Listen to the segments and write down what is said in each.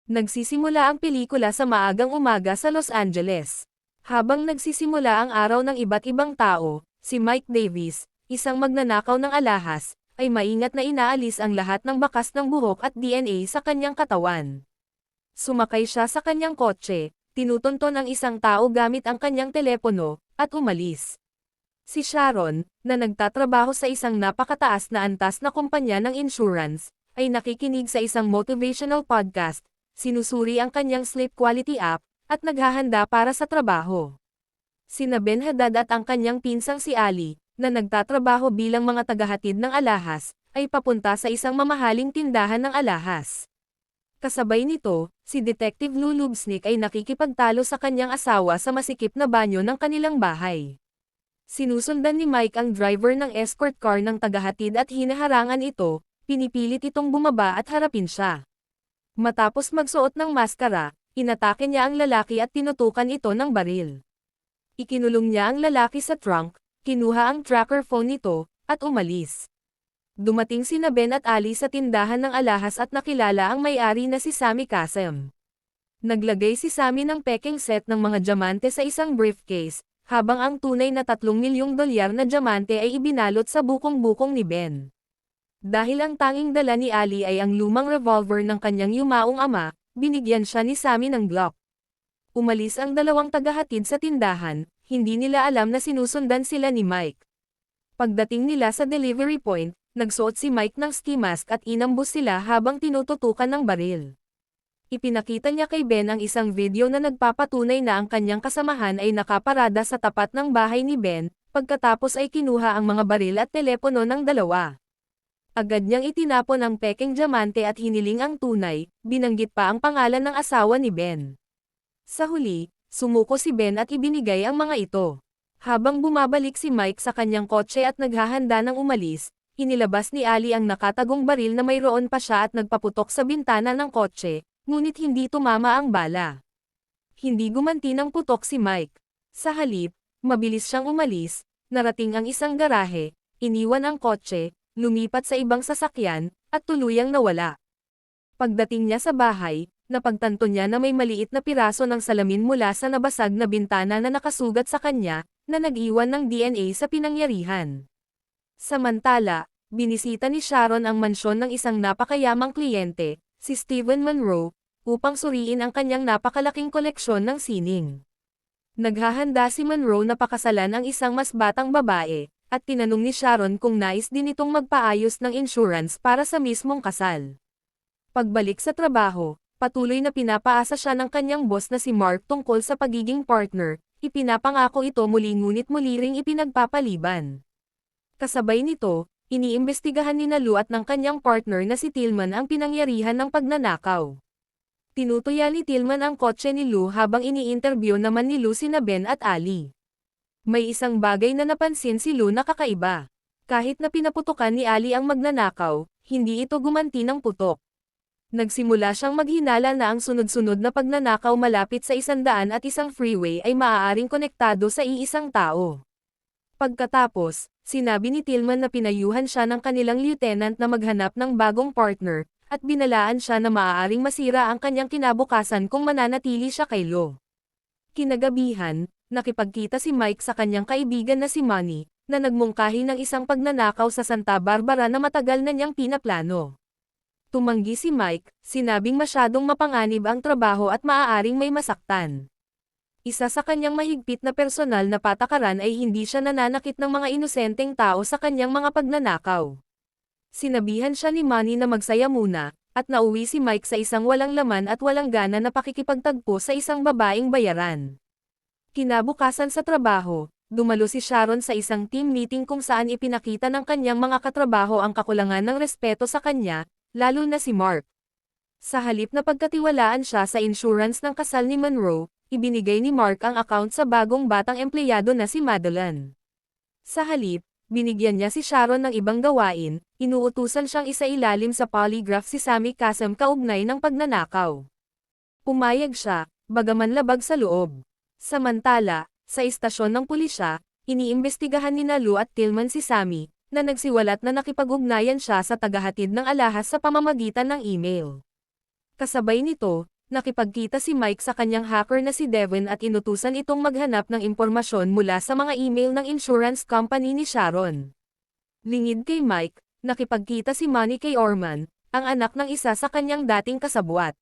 Nagsisimula ang pelikula sa maagang umaga sa Los Angeles. Habang nagsisimula ang araw ng iba't ibang tao, si Mike Davis, isang magnanakaw ng alahas, ay maingat na inaalis ang lahat ng bakas ng buhok at DNA sa kanyang katawan. Sumakay siya sa kanyang kotse, tinutunton ang isang tao gamit ang kanyang telepono, at umalis. Si Sharon, na nagtatrabaho sa isang napakataas na antas na kumpanya ng insurance, ay nakikinig sa isang motivational podcast, sinusuri ang kanyang sleep quality app, at naghahanda para sa trabaho. Sina Ben Haddad at ang kanyang pinsang si Ali, na nagtatrabaho bilang mga tagahatid ng alahas, ay papunta sa isang mamahaling tindahan ng alahas. Kasabay nito, si Detective Lou Lubsnik ay nakikipagtalo sa kanyang asawa sa masikip na banyo ng kanilang bahay. Sinusundan ni Mike ang driver ng escort car ng tagahatid at hinaharangan ito, pinipilit itong bumaba at harapin siya. Matapos magsuot ng maskara, inatake niya ang lalaki at tinutukan ito ng baril. Ikinulong niya ang lalaki sa trunk, kinuha ang tracker phone nito, at umalis. Dumating sina Ben at Ali sa tindahan ng alahas at nakilala ang may-ari na si Sammy Kasem. Naglagay si Sammy ng peking set ng mga diamante sa isang briefcase, habang ang tunay na $3 milyong na diamante ay ibinalot sa bukong-bukong ni Ben. Dahil ang tanging dala ni Ali ay ang lumang revolver ng kanyang yumaong ama, binigyan siya ni Sammy ng Glock. Umalis ang dalawang tagahatid sa tindahan, hindi nila alam na sinusundan sila ni Mike. Pagdating nila sa delivery point, nagsuot si Mike ng ski mask at inambus sila habang tinututukan ng baril. Ipinakita niya kay Ben ang isang video na nagpapatunay na ang kanyang kasamahan ay nakaparada sa tapat ng bahay ni Ben, pagkatapos ay kinuha ang mga baril at telepono ng dalawa. Agad niyang itinapon ang peking diamante at hiniling ang tunay, binanggit pa ang pangalan ng asawa ni Ben. Sa huli, sumuko si Ben at ibinigay ang mga ito. Habang bumabalik si Mike sa kanyang kotse at naghahanda ng umalis, inilabas ni Ali ang nakatagong baril na mayroon pa siya at nagpaputok sa bintana ng kotse, ngunit hindi tumama ang bala. Hindi gumanti ng putok si Mike. Sa halip, mabilis siyang umalis, narating ang isang garahe, iniwan ang kotse, lumipat sa ibang sasakyan, at tuluyang nawala. Pagdating niya sa bahay, napagtanto niya na may maliit na piraso ng salamin mula sa nabasag na bintana na nakasugat sa kanya, na nag-iwan ng DNA sa pinangyarihan. Samantala, binisita ni Sharon ang mansyon ng isang napakayamang kliyente, si Stephen Monroe, upang suriin ang kanyang napakalaking koleksyon ng sining. Naghahanda si Monroe na pakasalan ang isang mas batang babae, at tinanong ni Sharon kung nais din itong magpaayos ng insurance para sa mismong kasal. Pagbalik sa trabaho, patuloy na pinapaasa siya ng kanyang boss na si Mark tungkol sa pagiging partner, ipinapangako ito muli ngunit muli ring ipinagpapaliban. Kasabay nito, iniimbestigahan ni Lou at ng kanyang partner na si Tillman ang pinangyarihan ng pagnanakaw. Tinutuya ni Tillman ang kotse ni Lou habang ini-interview naman ni Lou sina Ben at Ali. May isang bagay na napansin si Lou na kakaiba. Kahit na pinaputukan ni Ali ang magnanakaw, hindi ito gumanti ng putok. Nagsimula siyang maghinala na ang sunod-sunod na pagnanakaw malapit sa 101 freeway ay maaaring konektado sa iisang tao. Pagkatapos, sinabi ni Tillman na pinayuhan siya ng kanilang lieutenant na maghanap ng bagong partner, at binalaan siya na maaaring masira ang kanyang kinabukasan kung mananatili siya kay Lou. Kinagabihan, nakipagkita si Mike sa kanyang kaibigan na si Manny, na nagmungkahi ng isang pagnanakaw sa Santa Barbara na matagal na niyang pinaplano. Tumanggi si Mike, sinabing masyadong mapanganib ang trabaho at maaaring may masaktan. Isa sa kanyang mahigpit na personal na patakaran ay hindi siya nananakit ng mga inosenteng tao sa kanyang mga pagnanakaw. Sinabihan siya ni Manny na magsaya muna, at nauwi si Mike sa isang walang laman at walang gana na pakikipagtagpo sa isang babaeng bayaran. Kinabukasan sa trabaho, dumalo si Sharon sa isang team meeting kung saan ipinakita ng kanyang mga katrabaho ang kakulangan ng respeto sa kanya, lalo na si Mark. Sa halip na pagkatiwalaan siya sa insurance ng kasal ni Monroe, ibinigay ni Mark ang account sa bagong batang empleyado na si Madeline. Sa halip, binigyan niya si Sharon ng ibang gawain, inuutusan siyang isailalim sa polygraph si Sammy Kasem kaugnay ng pagnanakaw. Pumayag siya, bagaman labag sa loob. Samantala, sa istasyon ng pulisya, iniimbestigahan ni Lou at Tillman si Sammy, na nagsiwalat na nakipag-ugnayan siya sa tagahatid ng alahas sa pamamagitan ng email. Kasabay nito, nakipagkita si Mike sa kanyang hacker na si Devon at inutusan itong maghanap ng impormasyon mula sa mga email ng insurance company ni Sharon. Lingid kay Mike, nakipagkita si Manny kay Orman, ang anak ng isa sa kanyang dating kasabwat.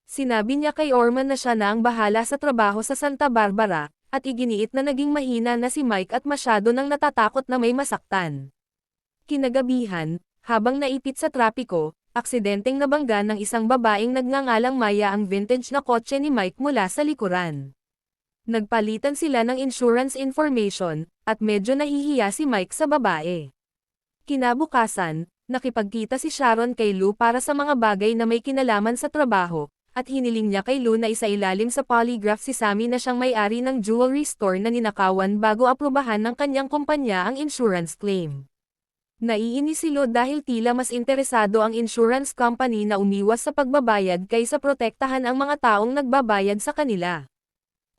Sinabi niya kay Orman na siya na ang bahala sa trabaho sa Santa Barbara, at iginiit na naging mahina na si Mike at masyado nang natatakot na may masaktan. Kinagabihan, habang naipit sa trapiko, aksidenteng nabangga ng isang babaeng nagngangalang Maya ang vintage na kotse ni Mike mula sa likuran. Nagpalitan sila ng insurance information, at medyo nahihiya si Mike sa babae. Kinabukasan, nakipagkita si Sharon kay Lou para sa mga bagay na may kinalaman sa trabaho, at hiniling niya kay Lou na isailalim sa polygraph si Sammy na siyang may-ari ng jewelry store na ninakawan bago aprubahan ng kanyang kumpanya ang insurance claim. Naiinis si Lou dahil tila mas interesado ang insurance company na umiwas sa pagbabayad kaysa protektahan ang mga taong nagbabayad sa kanila.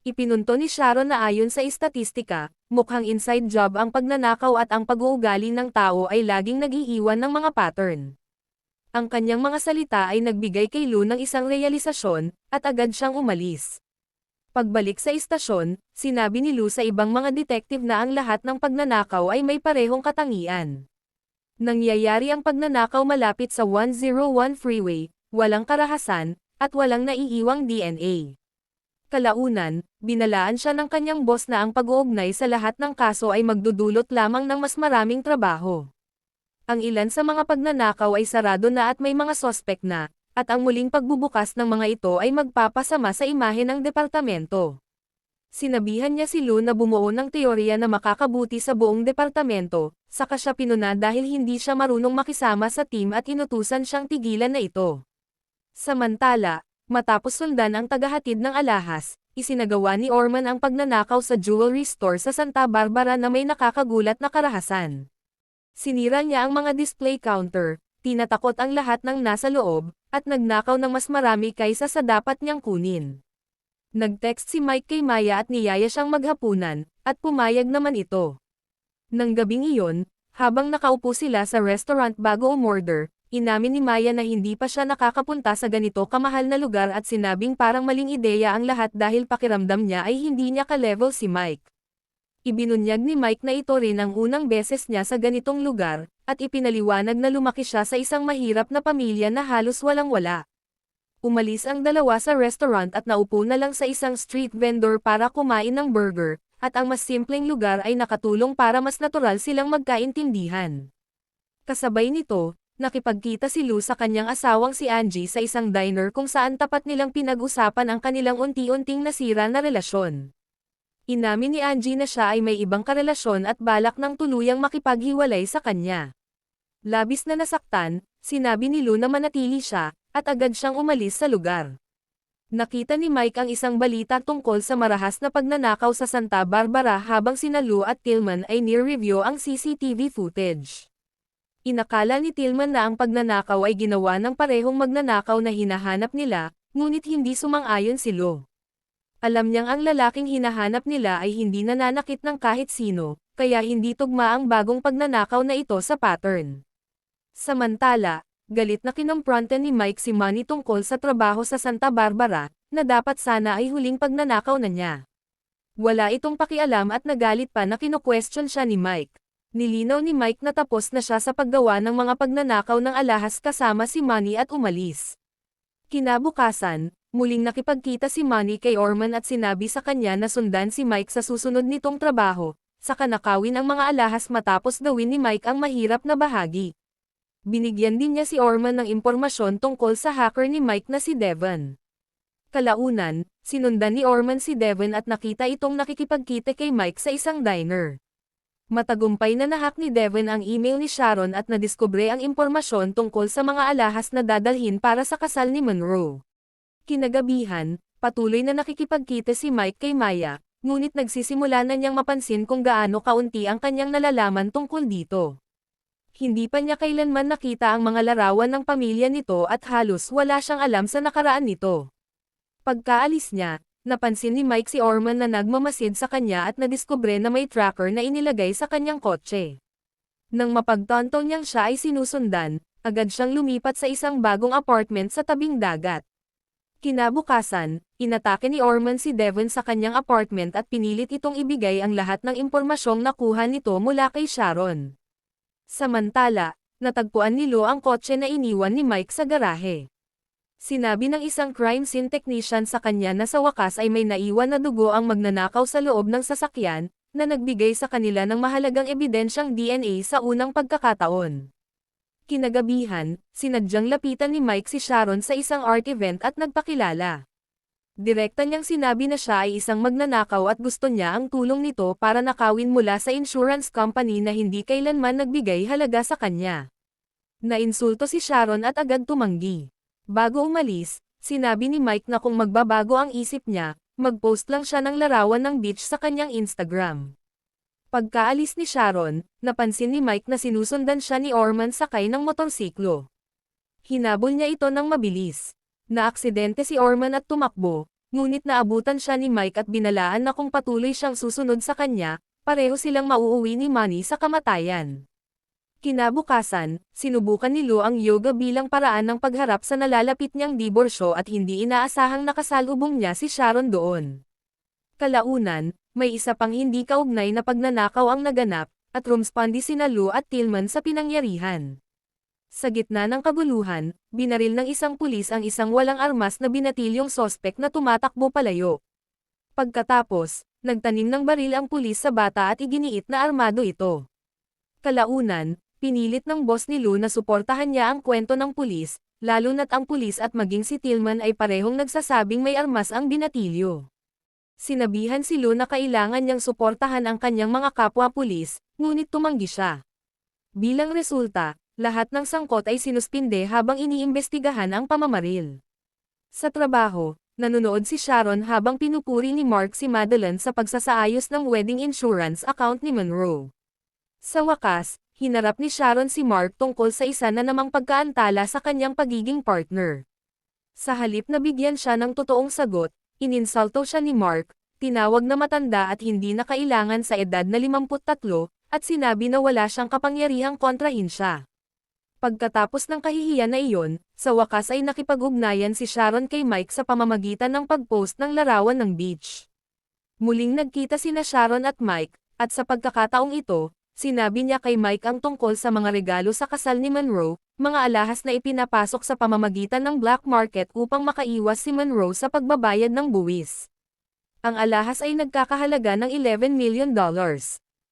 Ipinunto ni Sharon na ayon sa istatistika, mukhang inside job ang pagnanakaw at ang pag-uugali ng tao ay laging nag-iiwan ng mga pattern. Ang kanyang mga salita ay nagbigay kay Lou ng isang realisasyon, at agad siyang umalis. Pagbalik sa istasyon, sinabi ni Lou sa ibang mga detective na ang lahat ng pagnanakaw ay may parehong katangian. Nangyayari ang pagnanakaw malapit sa 101 freeway, walang karahasan, at walang naiiwang DNA. Kalaunan, binalaan siya ng kanyang boss na ang pag-uugnay sa lahat ng kaso ay magdudulot lamang ng mas maraming trabaho. Ang ilan sa mga pagnanakaw ay sarado na at may mga sospek na, at ang muling pagbubukas ng mga ito ay magpapasama sa imahe ng departamento. Sinabihan niya si Lou na bumuo ng teorya na makakabuti sa buong departamento, saka siya pinuna dahil hindi siya marunong makisama sa team at inutusan siyang tigilan na ito. Samantala, matapos sundan ang tagahatid ng alahas, isinagawa ni Orman ang pagnanakaw sa jewelry store sa Santa Barbara na may nakakagulat na karahasan. Sinira niya ang mga display counter, tinatakot ang lahat ng nasa loob, at nagnakaw ng mas marami kaysa sa dapat niyang kunin. Nag-text si Mike kay Maya at niyaya siyang maghapunan, at pumayag naman ito. Nang gabing iyon, habang nakaupo sila sa restaurant bago umorder, inamin ni Maya na hindi pa siya nakakapunta sa ganito kamahal na lugar at sinabing parang maling ideya ang lahat dahil pakiramdam niya ay hindi niya ka-level si Mike. Ibinunyag ni Mike na ito rin ang unang beses niya sa ganitong lugar, at ipinaliwanag na lumaki siya sa isang mahirap na pamilya na halos walang-wala. Umalis ang dalawa sa restaurant at naupo na lang sa isang street vendor para kumain ng burger, at ang mas simpleng lugar ay nakatulong para mas natural silang magkaintindihan. Kasabay nito, nakipagkita si Lou sa kanyang asawang si Angie sa isang diner kung saan tapat nilang pinag-usapan ang kanilang unti-unting nasira na relasyon. Inamin ni Angie na siya ay may ibang karelasyon at balak ng tuluyang makipaghiwalay sa kanya. Labis na nasaktan, sinabi ni Lou na manatili siya, at agad siyang umalis sa lugar. Nakita ni Mike ang isang balita tungkol sa marahas na pagnanakaw sa Santa Barbara habang sina Lou at Tillman ay near-review ang CCTV footage. Inakala ni Tillman na ang pagnanakaw ay ginawa ng parehong magnanakaw na hinahanap nila, ngunit hindi sumang-ayon si Lou. Alam niyang ang lalaking hinahanap nila ay hindi nananakit ng kahit sino, kaya hindi tugma ang bagong pagnanakaw na ito sa pattern. Samantala, galit na kinompronte ni Mike si Manny tungkol sa trabaho sa Santa Barbara, na dapat sana ay huling pagnanakaw na niya. Wala itong pakialam at nagalit pa na kino-question siya ni Mike. Nilinaw ni Mike na tapos na siya sa paggawa ng mga pagnanakaw ng alahas kasama si Manny at umalis. Kinabukasan, muling nakipagkita si Manny kay Orman at sinabi sa kanya na sundan si Mike sa susunod nitong trabaho, saka nakawin ang mga alahas matapos gawin ni Mike ang mahirap na bahagi. Binigyan din niya si Orman ng impormasyon tungkol sa hacker ni Mike na si Devon. Kalaunan, sinundan ni Orman si Devon at nakita itong nakikipagkita kay Mike sa isang diner. Matagumpay na nahack ni Devon ang email ni Sharon at nadiskubre ang impormasyon tungkol sa mga alahas na dadalhin para sa kasal ni Monroe. Kinagabihan, patuloy na nakikipagkita si Mike kay Maya, ngunit nagsisimula na niyang mapansin kung gaano kaunti ang kanyang nalalaman tungkol dito. Hindi pa niya kailanman nakita ang mga larawan ng pamilya nito at halos wala siyang alam sa nakaraan nito. Pagkaalis niya, napansin ni Mike si Orman na nagmamasid sa kanya at nadiskubre na may tracker na inilagay sa kanyang kotse. Nang mapagtanto niyang siya ay sinusundan, agad siyang lumipat sa isang bagong apartment sa tabing dagat. Kinabukasan, inatake ni Orman si Devon sa kanyang apartment at pinilit itong ibigay ang lahat ng impormasyong nakuha nito mula kay Sharon. Samantala, natagpuan ni Lo ang kotse na iniwan ni Mike sa garahe. Sinabi ng isang crime scene technician sa kanya na sa wakas ay may naiwan na dugo ang magnanakaw sa loob ng sasakyan, na nagbigay sa kanila ng mahalagang ebidensyang DNA sa unang pagkakataon. Kinagabihan, sinadyang lapitan ni Mike si Sharon sa isang art event at nagpakilala. Direkta niyang sinabi na siya ay isang magnanakaw at gusto niya ang tulong nito para nakawin mula sa insurance company na hindi kailanman nagbigay halaga sa kanya. Nainsulto si Sharon at agad tumanggi. Bago umalis, sinabi ni Mike na kung magbabago ang isip niya, mag-post lang siya ng larawan ng beach sa kanyang Instagram. Pagkaalis ni Sharon, napansin ni Mike na sinusundan siya ni Orman sakay ng motorsiklo. Hinabol niya ito ng mabilis. Naaksidente si Orman at tumakbo, ngunit naabutan siya ni Mike at binalaan na kung patuloy siyang susunod sa kanya, pareho silang mauuwi ni Manny sa kamatayan. Kinabukasan, sinubukan ni Lo ang yoga bilang paraan ng pagharap sa nalalapit niyang diborsyo at hindi inaasahang nakasalubong niya si Sharon doon. Kalaunan, may isa pang hindi kaugnay na pagnanakaw ang naganap, at rumspandi sina Lo at Tillman sa pinangyarihan. Sa gitna ng kaguluhan, binaril ng isang pulis ang isang walang armas na binatilyong sospek na tumatakbo palayo. Pagkatapos, nagtanim ng baril ang pulis sa bata at iginiit na armado ito. Kalaunan, pinilit ng boss ni Lo na suportahan niya ang kwento ng pulis, lalo na't ang pulis at maging si Tillman ay parehong nagsasabing may armas ang binatilyo. Sinabihan si Lo na kailangan niyang suportahan ang kanyang mga kapwa-pulis, ngunit tumanggi siya. Bilang resulta, lahat ng sangkot ay sinuspinde habang iniimbestigahan ang pamamaril. Sa trabaho, nanonood si Sharon habang pinupuri ni Mark si Madeline sa pagsasaayos ng wedding insurance account ni Monroe. Sa wakas, hinarap ni Sharon si Mark tungkol sa isa na namang pagkaantala sa kanyang pagiging partner. Sa halip na bigyan siya ng totoong sagot, ininsulto siya ni Mark, tinawag na matanda at hindi na kailangan sa edad na 53, at sinabi na wala siyang kapangyarihang kontrahin siya. Pagkatapos ng kahihiyan na iyon, sa wakas ay nakipag-ugnayan si Sharon kay Mike sa pamamagitan ng pag-post ng larawan ng beach. Muling nagkita sina Sharon at Mike, at sa pagkakataong ito, sinabi niya kay Mike ang tungkol sa mga regalo sa kasal ni Monroe, mga alahas na ipinapasok sa pamamagitan ng black market upang makaiwas si Monroe sa pagbabayad ng buwis. Ang alahas ay nagkakahalaga ng $11 million.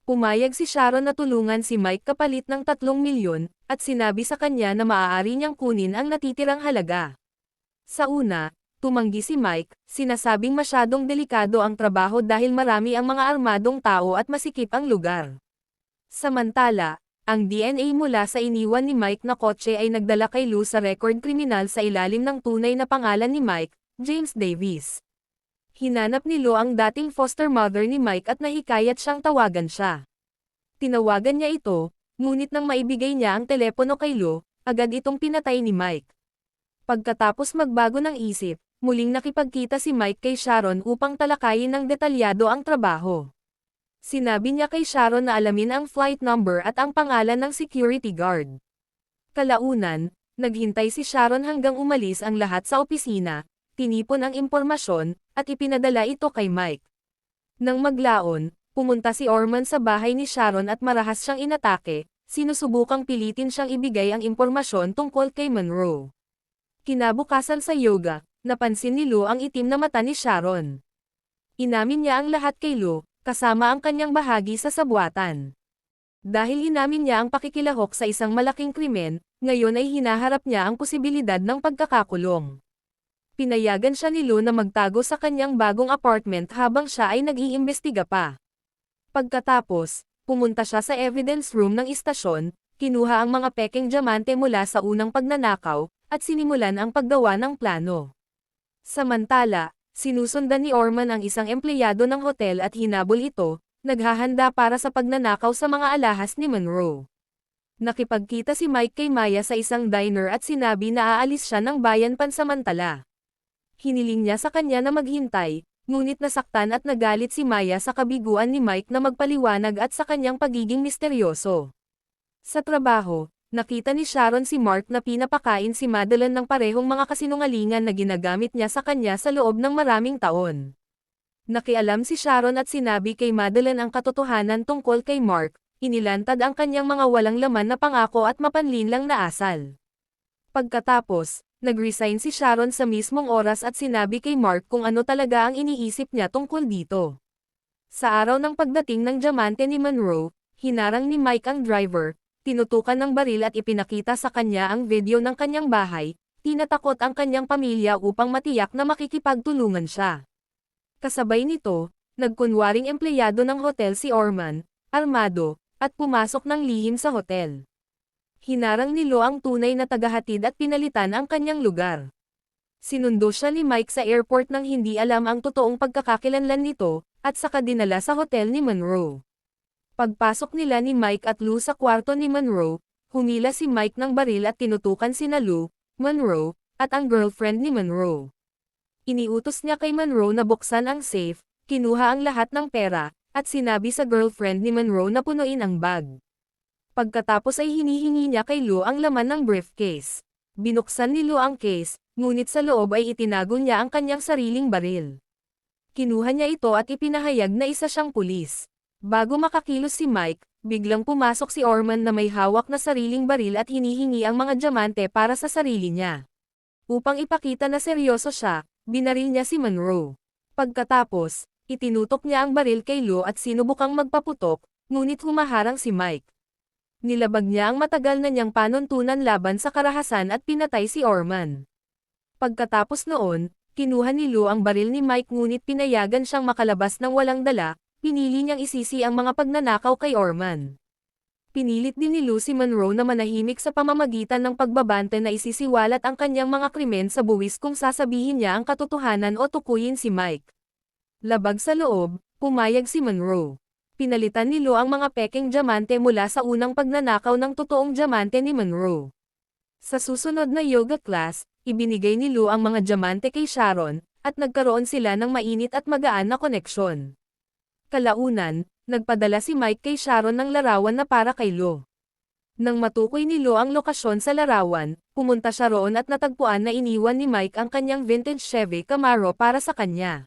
Pumayag si Sharon na tulungan si Mike kapalit ng 3 milyon, at sinabi sa kanya na maaari niyang kunin ang natitirang halaga. Sa una, tumanggi si Mike, sinasabing masyadong delikado ang trabaho dahil marami ang mga armadong tao at masikip ang lugar. Samantala, ang DNA mula sa iniwan ni Mike na kotse ay nagdala kay Lo sa record kriminal sa ilalim ng tunay na pangalan ni Mike, James Davis. Hinanap ni Lo ang dating foster mother ni Mike at nahikayat siyang tawagan siya. Tinawagan niya ito, ngunit nang maibigay niya ang telepono kay Lo, agad itong pinatay ni Mike. Pagkatapos magbago ng isip, muling nakipagkita si Mike kay Sharon upang talakayin ng detalyado ang trabaho. Sinabi niya kay Sharon na alamin ang flight number at ang pangalan ng security guard. Kalaunan, naghintay si Sharon hanggang umalis ang lahat sa opisina, tinipon ang impormasyon, at ipinadala ito kay Mike. Nang maglaon, pumunta si Orman sa bahay ni Sharon at marahas siyang inatake, sinusubukang pilitin siyang ibigay ang impormasyon tungkol kay Monroe. Kinabukasan sa yoga, napansin ni Lo ang itim na mata ni Sharon. Inamin niya ang lahat kay Lo, kasama ang kanyang bahagi sa sabwatan. Dahil inamin niya ang pakikilahok sa isang malaking krimen, ngayon ay hinaharap niya ang posibilidad ng pagkakakulong. Pinayagan siya ni Lo na magtago sa kanyang bagong apartment habang siya ay nag-iimbestiga pa. Pagkatapos, pumunta siya sa evidence room ng istasyon, kinuha ang mga pekeng diamante mula sa unang pagnanakaw, at sinimulan ang paggawa ng plano. Samantala, sinusundan ni Orman ang isang empleyado ng hotel at hinabol ito, naghahanda para sa pagnanakaw sa mga alahas ni Monroe. Nakipagkita si Mike kay Maya sa isang diner at sinabi na aalis siya ng bayan pansamantala. Hiniling niya sa kanya na maghintay, ngunit nasaktan at nagalit si Maya sa kabiguan ni Mike na magpaliwanag at sa kanyang pagiging misteryoso. Sa trabaho, Nakita ni Sharon si Mark na pinapakain si Madeline ng parehong mga kasinungalingan na ginagamit niya sa kanya sa loob ng maraming taon. Nakialam si Sharon at sinabi kay Madeline ang katotohanan tungkol kay Mark, inilantad ang kanyang mga walang laman na pangako at mapanlinlang na asal. Pagkatapos, nag-resign si Sharon sa mismong oras at sinabi kay Mark kung ano talaga ang iniisip niya tungkol dito. Sa araw ng pagdating ng diamante ni Monroe, hinarang ni Mike ang driver, tinutukan ng baril at ipinakita sa kanya ang video ng kanyang bahay, tinatakot ang kanyang pamilya upang matiyak na makikipagtulungan siya. Kasabay nito, nagkunwaring empleyado ng hotel si Orman, armado, at pumasok ng lihim sa hotel. Hinarang ni Lo ang tunay na tagahatid at pinalitan ang kanyang lugar. Sinundo siya ni Mike sa airport nang hindi alam ang totoong pagkakakilanlan nito, at saka dinala sa hotel ni Monroe. Pagpasok nila ni Mike at Lou sa kwarto ni Monroe, humila si Mike ng baril at tinutukan sina Lou, Monroe, at ang girlfriend ni Monroe. Iniutos niya kay Monroe na buksan ang safe, kinuha ang lahat ng pera, at sinabi sa girlfriend ni Monroe na punuin ang bag. Pagkatapos ay hinihingi niya kay Lou ang laman ng briefcase. Binuksan ni Lou ang case, ngunit sa loob ay itinago niya ang kanyang sariling baril. Kinuha niya ito at ipinahayag na isa siyang pulis. Bago makakilos si Mike, biglang pumasok si Orman na may hawak na sariling baril at hinihingi ang mga diamante para sa sarili niya. Upang ipakita na seryoso siya, binaril niya si Monroe. Pagkatapos, itinutok niya ang baril kay Lou at sinubukang magpaputok, ngunit humaharang si Mike. Nilabag niya ang matagal na niyang panuntunan laban sa karahasan at pinatay si Orman. Pagkatapos noon, kinuha ni Lou ang baril ni Mike ngunit pinayagan siyang makalabas ng walang dala. Pinili niyang isisi ang mga pagnanakaw kay Orman. Pinilit din ni Lou si Monroe na manahimik sa pamamagitan ng pagbabante na isisiwalat ang kanyang mga krimen sa buwis kung sasabihin niya ang katotohanan o tukuyin si Mike. Labag sa loob, pumayag si Monroe. Pinalitan ni Lou ang mga peking diamante mula sa unang pagnanakaw ng totoong diamante ni Monroe. Sa susunod na yoga class, ibinigay ni Lou ang mga diamante kay Sharon, at nagkaroon sila ng mainit at magaan na koneksyon. Kalaunan, nagpadala si Mike kay Sharon ng larawan na para kay Lou. Nang matukoy ni Lou ang lokasyon sa larawan, pumunta siya roon at natagpuan na iniwan ni Mike ang kanyang vintage Chevy Camaro para sa kanya.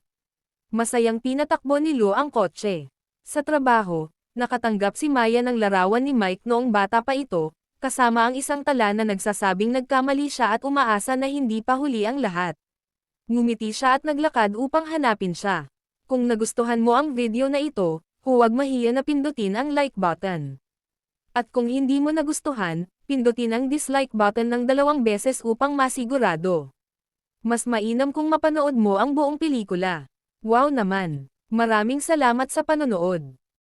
Masayang pinatakbo ni Lou ang kotse. Sa trabaho, nakatanggap si Maya ng larawan ni Mike noong bata pa ito, kasama ang isang tala na nagsasabing nagkamali siya at umaasa na hindi pa huli ang lahat. Ngumiti siya at naglakad upang hanapin siya. Kung nagustuhan mo ang video na ito, huwag mahiya na pindutin ang like button. At kung hindi mo nagustuhan, pindutin ang dislike button ng 2 beses upang masigurado. Mas mainam kung mapanood mo ang buong pelikula. Wow naman! Maraming salamat sa panonood!